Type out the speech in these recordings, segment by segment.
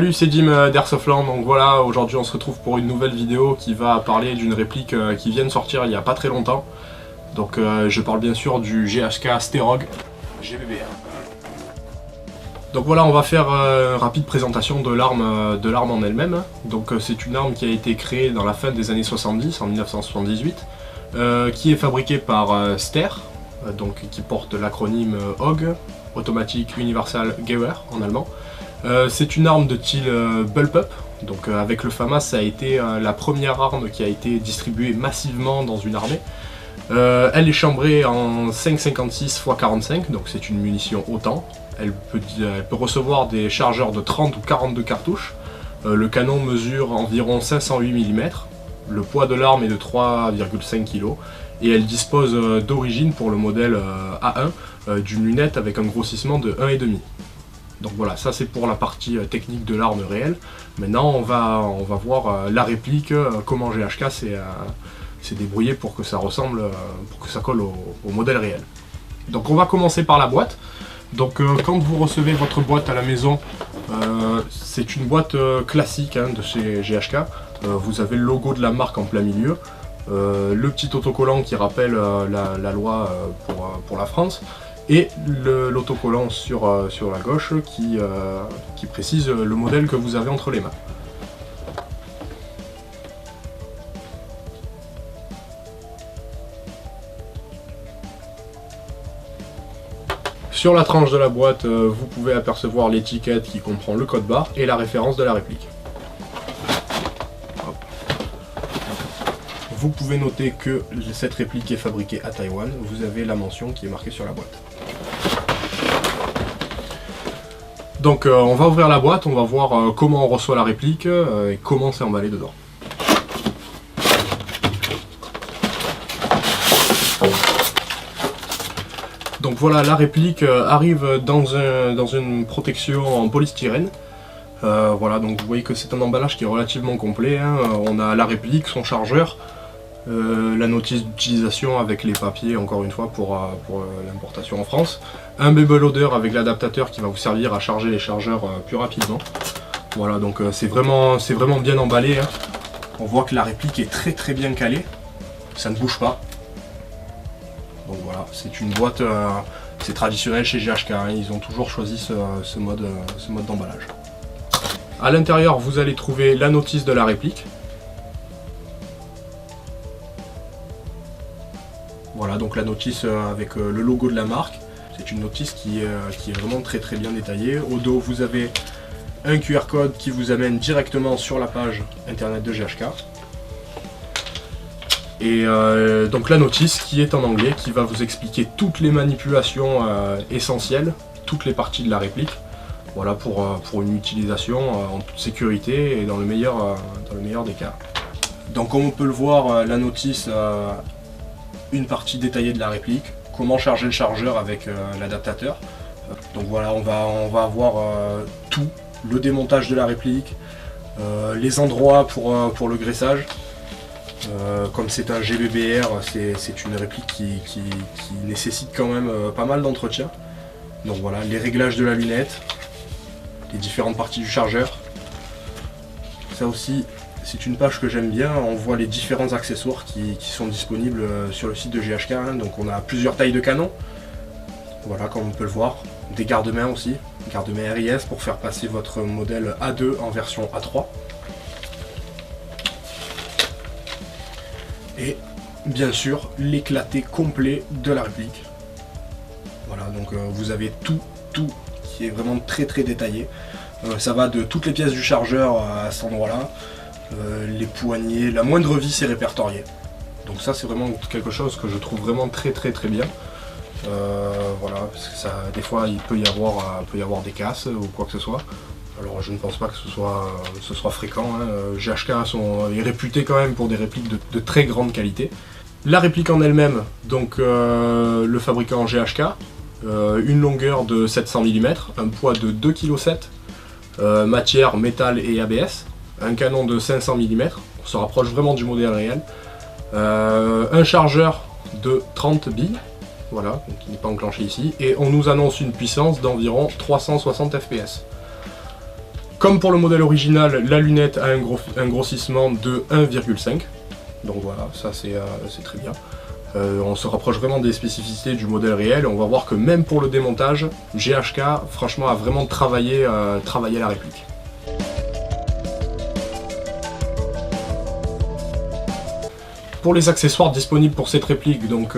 Salut, c'est Dim d'Airsoftland. Donc voilà, aujourd'hui on se retrouve pour une nouvelle vidéo qui va parler d'une réplique qui vient de sortir il n'y a pas très longtemps. Donc je parle bien sûr du GHK Sterog GBBR. Donc voilà, on va faire une rapide présentation de l'arme en elle-même. Donc c'est une arme qui a été créée dans la fin des années 70, en 1978, qui est fabriquée par Ster, donc qui porte l'acronyme HOG, Automatic Universal Gewehr en allemand. C'est une arme de style bullpup, donc avec le FAMAS ça a été la première arme qui a été distribuée massivement dans une armée. Elle est chambrée en 5,56 x 45, donc c'est une munition autant. Elle peut recevoir des chargeurs de 30 ou 42 cartouches. Le canon mesure environ 508 mm. Le poids de l'arme est de 3,5 kg. Et elle dispose d'origine pour le modèle A1 d'une lunette avec un grossissement de 1,5. Donc voilà, ça c'est pour la partie technique de l'arme réelle. Maintenant on va voir la réplique, comment GHK s'est débrouillé pour que ça ressemble, pour que ça colle au modèle réel. Donc on va commencer par la boîte. Donc quand vous recevez votre boîte à la maison, c'est une boîte classique de chez GHK. Vous avez le logo de la marque en plein milieu, le petit autocollant qui rappelle la loi pour la France, et l'autocollant sur la gauche qui précise le modèle que vous avez entre les mains. Sur la tranche de la boîte, vous pouvez apercevoir l'étiquette qui comprend le code barre et la référence de la réplique. Hop. Vous pouvez noter que cette réplique est fabriquée à Taïwan. Vous avez la mention qui est marquée sur la boîte. Donc on va ouvrir la boîte, on va voir comment on reçoit la réplique et comment c'est emballé dedans. Donc voilà, la réplique arrive dans une protection en polystyrène. Voilà, donc vous voyez que c'est un emballage qui est relativement complet. On a la réplique, son chargeur, la notice d'utilisation avec les papiers, encore une fois, pour l'importation en France. Un bubble loader avec l'adaptateur qui va vous servir à charger les chargeurs plus rapidement. Voilà, donc c'est vraiment bien emballé. On voit que la réplique est très bien calée. Ça ne bouge pas. Donc voilà, c'est une boîte, c'est traditionnel chez GHK, ils ont toujours choisi ce mode d'emballage. À l'intérieur, vous allez trouver la notice de la réplique. Voilà, donc la notice avec le logo de la marque. C'est une notice qui est vraiment très bien détaillée. Au dos, vous avez un QR code qui vous amène directement sur la page internet de GHK. Et donc la notice qui est en anglais, qui va vous expliquer toutes les manipulations essentielles, toutes les parties de la réplique. Voilà, pour une utilisation en toute sécurité et dans le meilleur des cas. Donc comme on peut le voir, la notice a une partie détaillée de la réplique, comment charger le chargeur avec l'adaptateur. Donc voilà, on va avoir tout, le démontage de la réplique, les endroits pour le graissage. Comme c'est un GBBR, c'est une réplique qui nécessite quand même pas mal d'entretien. Donc voilà, les réglages de la lunette, les différentes parties du chargeur. Ça aussi, c'est une page que j'aime bien, on voit les différents accessoires qui sont disponibles sur le site de GHK. Donc on a plusieurs tailles de canon, voilà, comme on peut le voir, des garde-mains aussi, garde-mains RIS pour faire passer votre modèle A2 en version A3. Et bien sûr l'éclaté complet de la réplique. Voilà, donc vous avez tout qui est vraiment très détaillé. Ça va de toutes les pièces du chargeur à cet endroit là, les poignées, la moindre vis est répertoriée. Donc ça c'est vraiment quelque chose que je trouve vraiment très bien. Voilà, parce que ça, des fois il peut y avoir des casses ou quoi que ce soit. Alors je ne pense pas que ce soit fréquent. GHK est réputé quand même pour des répliques de très grande qualité. La réplique en elle-même, donc le fabricant GHK, une longueur de 700 mm, un poids de 2,7 kg, matière, métal et ABS, un canon de 500 mm, on se rapproche vraiment du modèle réel, un chargeur de 30 billes, voilà, donc qui n'est pas enclenché ici, et on nous annonce une puissance d'environ 360 fps. Comme pour le modèle original, la lunette a un grossissement de 1,5. Donc voilà, ça c'est très bien. On se rapproche vraiment des spécificités du modèle réel et on va voir que même pour le démontage, GHK franchement a vraiment travaillé la réplique. Pour les accessoires disponibles pour cette réplique, donc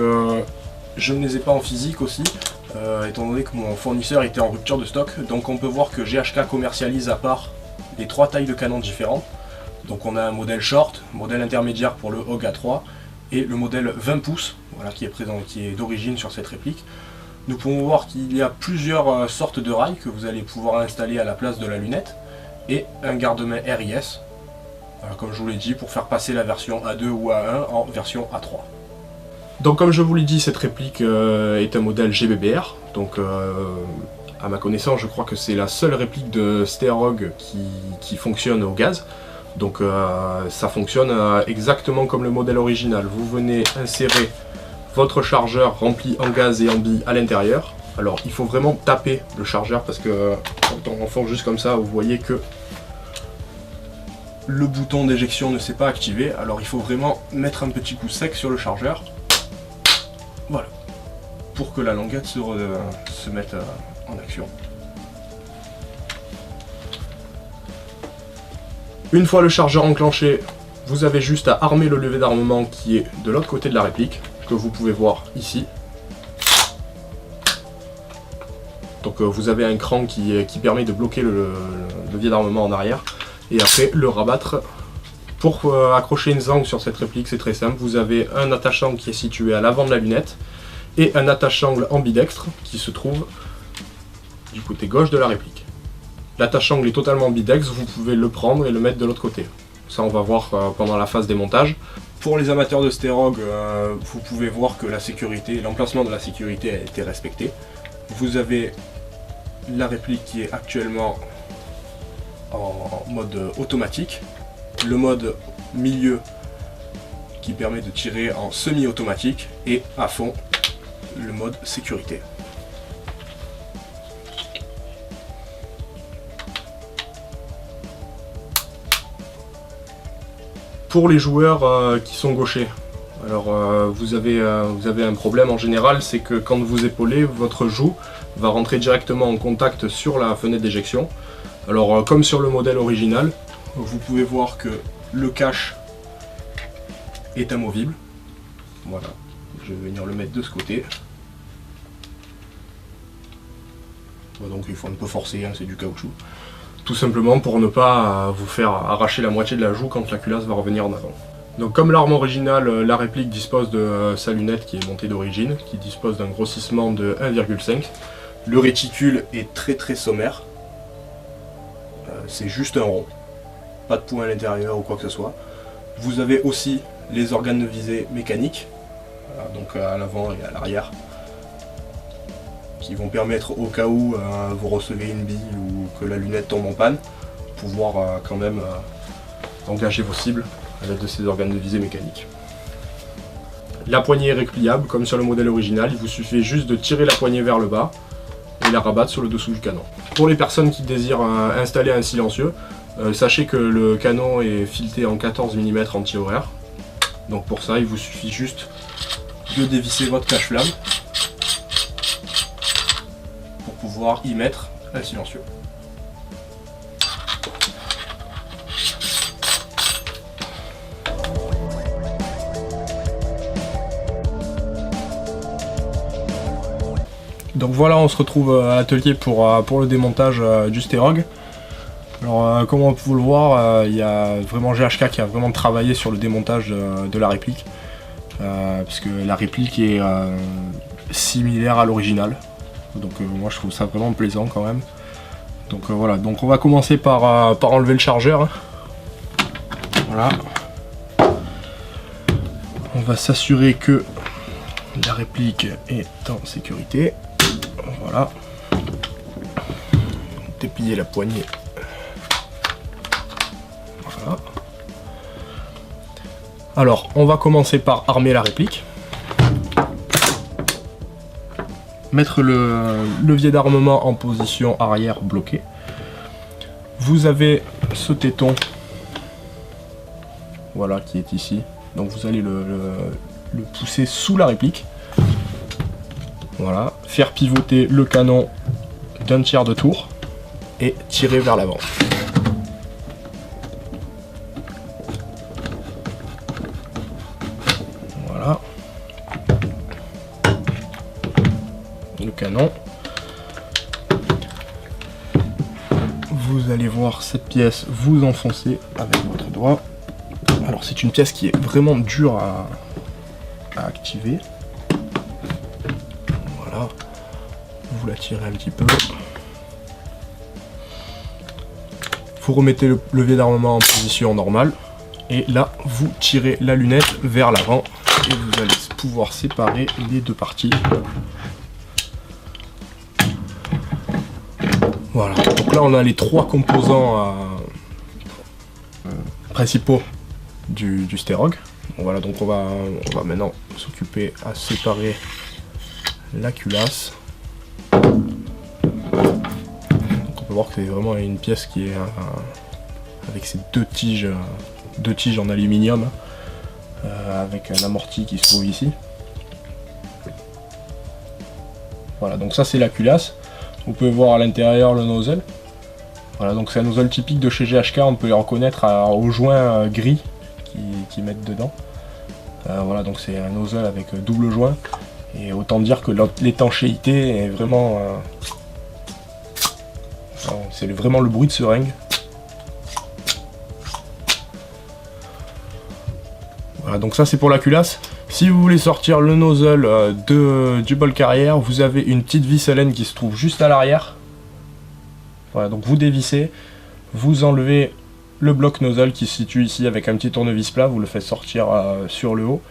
je ne les ai pas en physique aussi, étant donné que mon fournisseur était en rupture de stock. Donc on peut voir que GHK commercialise à part les 3 tailles de canon différentes. Donc on a un modèle short, modèle intermédiaire pour le Hog A3 et le modèle 20 pouces, voilà, qui est d'origine sur cette réplique. Nous pouvons voir qu'il y a plusieurs sortes de rails que vous allez pouvoir installer à la place de la lunette et un garde-main RIS, comme je vous l'ai dit, pour faire passer la version A2 ou A1 en version A3. Donc comme je vous l'ai dit, cette réplique est un modèle GBBR, donc à ma connaissance je crois que c'est la seule réplique de Stereog qui fonctionne au gaz. Donc ça fonctionne exactement comme le modèle original. Vous venez insérer votre chargeur rempli en gaz et en billes à l'intérieur. Alors il faut vraiment taper le chargeur parce que quand on enfonce juste comme ça, vous voyez que le bouton d'éjection ne s'est pas activé. Alors il faut vraiment mettre un petit coup sec sur le chargeur. Voilà. Pour que la languette se mette en action. Une fois le chargeur enclenché, vous avez juste à armer le levier d'armement qui est de l'autre côté de la réplique, que vous pouvez voir ici. Donc vous avez un cran qui permet de bloquer le levier d'armement en arrière, et après le rabattre. Pour accrocher une zangue sur cette réplique, c'est très simple, vous avez un attache-angle qui est situé à l'avant de la lunette, et un attache-angle ambidextre qui se trouve du côté gauche de la réplique. L'attache-angle est totalement ambidextre, vous pouvez le prendre et le mettre de l'autre côté. Ça on va voir pendant la phase démontage. Pour les amateurs de Stereog, vous pouvez voir que la sécurité, l'emplacement de la sécurité a été respecté. Vous avez la réplique qui est actuellement en mode automatique, le mode milieu qui permet de tirer en semi-automatique et à fond le mode sécurité. Pour les joueurs qui sont gauchers, alors vous avez un problème en général, c'est que quand vous épaulez, votre joue va rentrer directement en contact sur la fenêtre d'éjection. Alors comme sur le modèle original, vous pouvez voir que le cache est amovible. Voilà, je vais venir le mettre de ce côté. Donc il faut un peu forcer, hein, c'est du caoutchouc. Tout simplement pour ne pas vous faire arracher la moitié de la joue quand la culasse va revenir en avant. Donc comme l'arme originale, la réplique dispose de sa lunette qui est montée d'origine, qui dispose d'un grossissement de 1,5. Le réticule est très sommaire. C'est juste un rond. Pas de point à l'intérieur ou quoi que ce soit. Vous avez aussi les organes de visée mécaniques, donc à l'avant et à l'arrière, qui vont permettre au cas où vous recevez une bille ou que la lunette tombe en panne, pouvoir quand même engager vos cibles à l'aide de ces organes de visée mécaniques. La poignée est répliable comme sur le modèle original, il vous suffit juste de tirer la poignée vers le bas et la rabattre sur le dessous du canon. Pour les personnes qui désirent installer un silencieux, sachez que le canon est fileté en 14 mm anti-horaire. Donc pour ça, il vous suffit juste de dévisser votre cache-flamme pour pouvoir y mettre un silencieux. Donc voilà, on se retrouve à l'atelier pour le démontage du Stereog. Alors comme on peut le voir, il y a vraiment GHK qui a vraiment travaillé sur le démontage de la réplique. Puisque la réplique est similaire à l'original. Donc moi je trouve ça vraiment plaisant quand même. Donc voilà, donc on va commencer par enlever le chargeur. Voilà. On va s'assurer que la réplique est en sécurité. Voilà. Déplier la poignée. Voilà. Alors, on va commencer par armer la réplique. Mettre le levier d'armement en position arrière bloqué. vous avez ce téton, voilà, qui est ici. Donc vous allez le pousser sous la réplique. Voilà, faire pivoter le canon d'un tiers de tour et tirer vers l'avant. Voilà. Le canon. Vous allez voir cette pièce, vous enfoncez avec votre doigt. Alors c'est une pièce qui est vraiment dure à activer. Voilà. Vous la tirez un petit peu. Vous remettez le levier d'armement en position normale. Et là, vous tirez la lunette vers l'avant. Et vous allez pouvoir séparer les deux parties. Voilà. Donc là, on a les trois composants principaux du Sterog. Voilà, donc on va maintenant s'occuper à séparer la culasse. Donc on peut voir que c'est vraiment une pièce qui est avec ces deux tiges en aluminium, avec un amorti qui se trouve ici. Voilà, donc ça c'est la culasse. Vous pouvez voir à l'intérieur le nozzle. Voilà, donc c'est un nozzle typique de chez GHK, on peut les reconnaître aux joints gris qui mettent dedans. Voilà, donc c'est un nozzle avec double joint. Et autant dire que l'étanchéité est vraiment... c'est vraiment le bruit de seringue. Voilà, donc ça c'est pour la culasse. Si vous voulez sortir le nozzle du bol carrière, vous avez une petite vis Allen qui se trouve juste à l'arrière. Voilà, donc vous dévissez, vous enlevez le bloc nozzle qui se situe ici avec un petit tournevis plat, vous le faites sortir sur le haut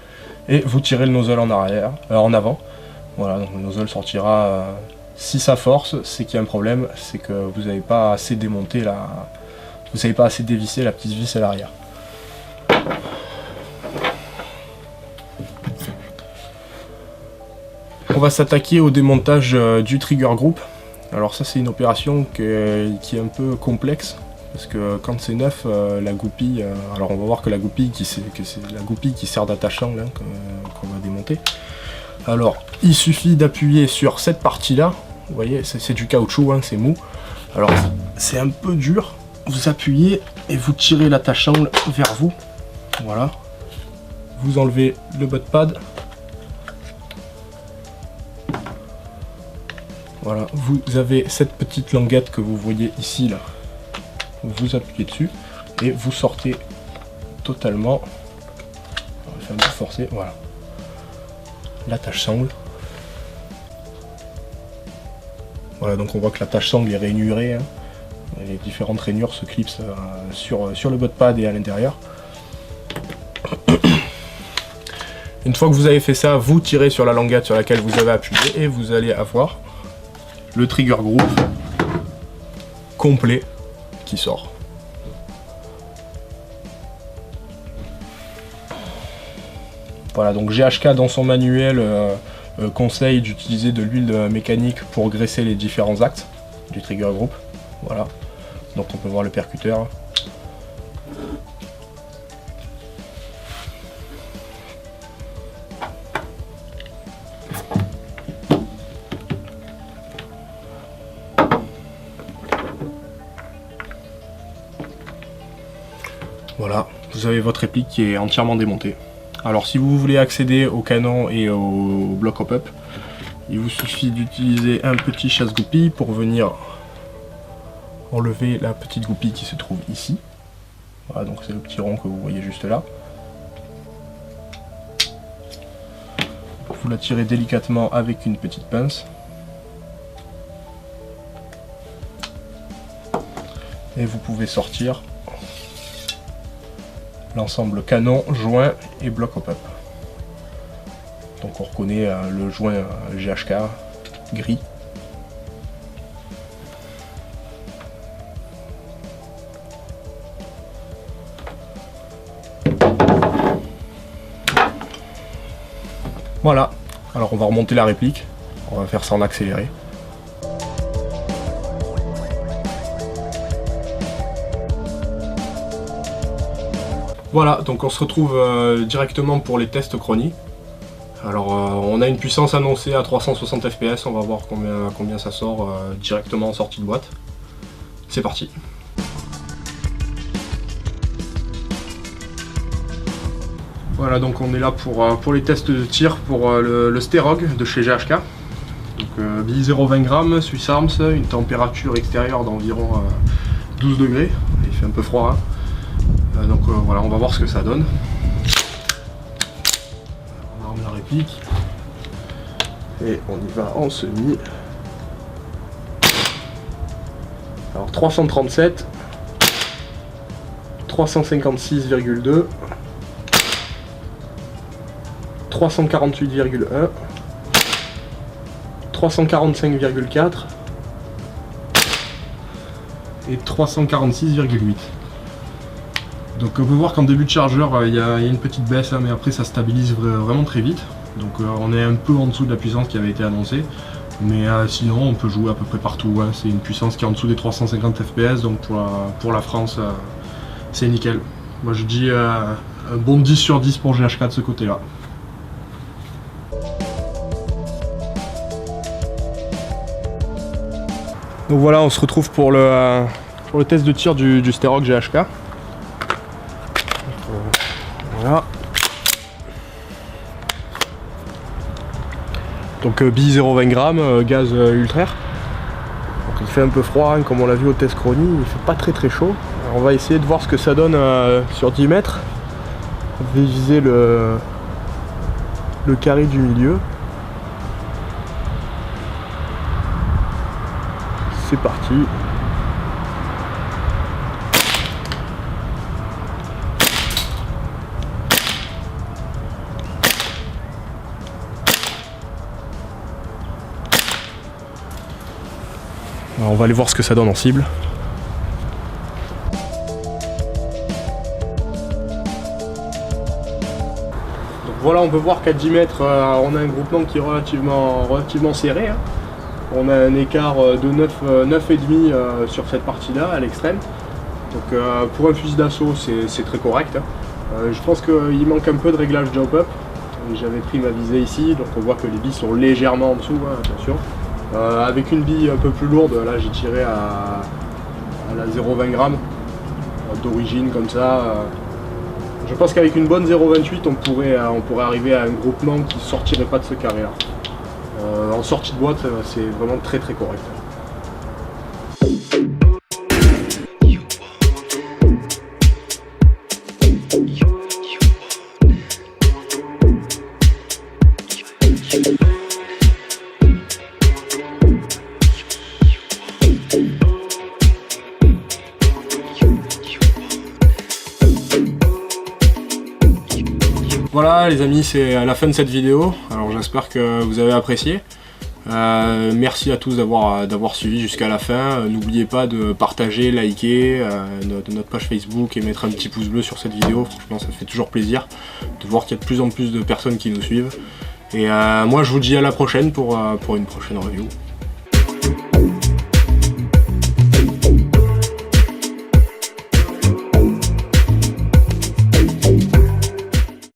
et vous tirez le nozzle en arrière, en avant. Voilà, donc le nozzle sortira. Si ça force, c'est qu'il y a un problème, c'est que vous n'avez pas assez démonté vous n'avez pas assez dévissé la petite vis à l'arrière. On va s'attaquer au démontage du trigger group. Alors ça c'est une opération qui est un peu complexe parce que quand c'est neuf, la goupille, alors on va voir que la goupille c'est la goupille qui sert d'attachant là qu'on va démonter. Alors il suffit d'appuyer sur cette partie là, vous voyez c'est du caoutchouc, hein, c'est mou. Alors c'est un peu dur, vous appuyez et vous tirez l'attachant vers vous, voilà. Vous enlevez le butt pad. Voilà, vous avez cette petite languette que vous voyez ici, là. Vous appuyez dessus et vous sortez totalement. On va faire un peu forcer, voilà. L'attache sangle. Voilà, donc on voit que l'attache sangle est rainurée. Hein. Les différentes rainures se clipsent sur le butt pad et à l'intérieur. Une fois que vous avez fait ça, vous tirez sur la languette sur laquelle vous avez appuyé et vous allez avoir le trigger group complet qui sort. Voilà, donc GHK dans son manuel conseille d'utiliser de l'huile mécanique pour graisser les différents axes du trigger group. Voilà, donc on peut voir le percuteur. Voilà, vous avez votre réplique qui est entièrement démontée. Alors si vous voulez accéder au canon et au bloc hop-up, il vous suffit d'utiliser un petit chasse-goupille pour venir enlever la petite goupille qui se trouve ici. Voilà, donc c'est le petit rond que vous voyez juste là. Vous la tirez délicatement avec une petite pince. Et vous pouvez sortir l'ensemble canon, joint et bloc hop-up. Donc on reconnaît le joint GHK gris. Voilà, alors on va remonter la réplique, on va faire ça en accéléré. Voilà, donc on se retrouve directement pour les tests chronie. Alors on a une puissance annoncée à 360 fps, on va voir combien ça sort directement en sortie de boîte. C'est parti. Voilà, donc on est là pour les tests de tir pour le Sterog de chez GHK. Donc bille 0,20 g, Swiss Arms, une température extérieure d'environ 12 degrés. Il fait un peu froid, hein. Donc voilà, on va voir ce que ça donne. On arme la réplique. Et on y va en semi. Alors 337, 356,2, 348,1, 345,4 et 346,8. Donc on peut voir qu'en début de chargeur il y a une petite baisse, hein, mais après ça stabilise vraiment très vite. Donc on est un peu en dessous de la puissance qui avait été annoncée. Mais sinon on peut jouer à peu près partout, hein. C'est une puissance qui est en dessous des 350 fps, donc pour la France c'est nickel. Moi je dis un bon 10 sur 10 pour GHK de ce côté là. Donc voilà, on se retrouve pour le test de tir du Sterog GHK. Voilà. Donc bille 0,20 g, gaz ultraire. Donc il fait un peu froid, hein, comme on l'a vu au test chronie, il fait pas très chaud. Alors on va essayer de voir ce que ça donne sur 10 mètres. On va viser le carré du milieu. C'est parti. Alors on va aller voir ce que ça donne en cible. Donc voilà, on peut voir qu'à 10 mètres, on a un groupement qui est relativement serré, hein. On a un écart de 9,5 sur cette partie-là, à l'extrême. Donc pour un fusil d'assaut, c'est très correct, hein. Je pense qu'il manque un peu de réglage jump-up. J'avais pris ma visée ici, donc on voit que les billes sont légèrement en dessous, hein, attention. Avec une bille un peu plus lourde, là j'ai tiré à la 0,20 g d'origine comme ça. Je pense qu'avec une bonne 0,28 on pourrait arriver à un groupement qui ne sortirait pas de ce carré là. En sortie de boîte c'est vraiment très correct. Voilà les amis, c'est la fin de cette vidéo, alors j'espère que vous avez apprécié. Merci à tous d'avoir suivi jusqu'à la fin. N'oubliez pas de partager, liker notre page Facebook et mettre un petit pouce bleu sur cette vidéo. Franchement ça fait toujours plaisir de voir qu'il y a de plus en plus de personnes qui nous suivent. Et moi je vous dis à la prochaine pour une prochaine review.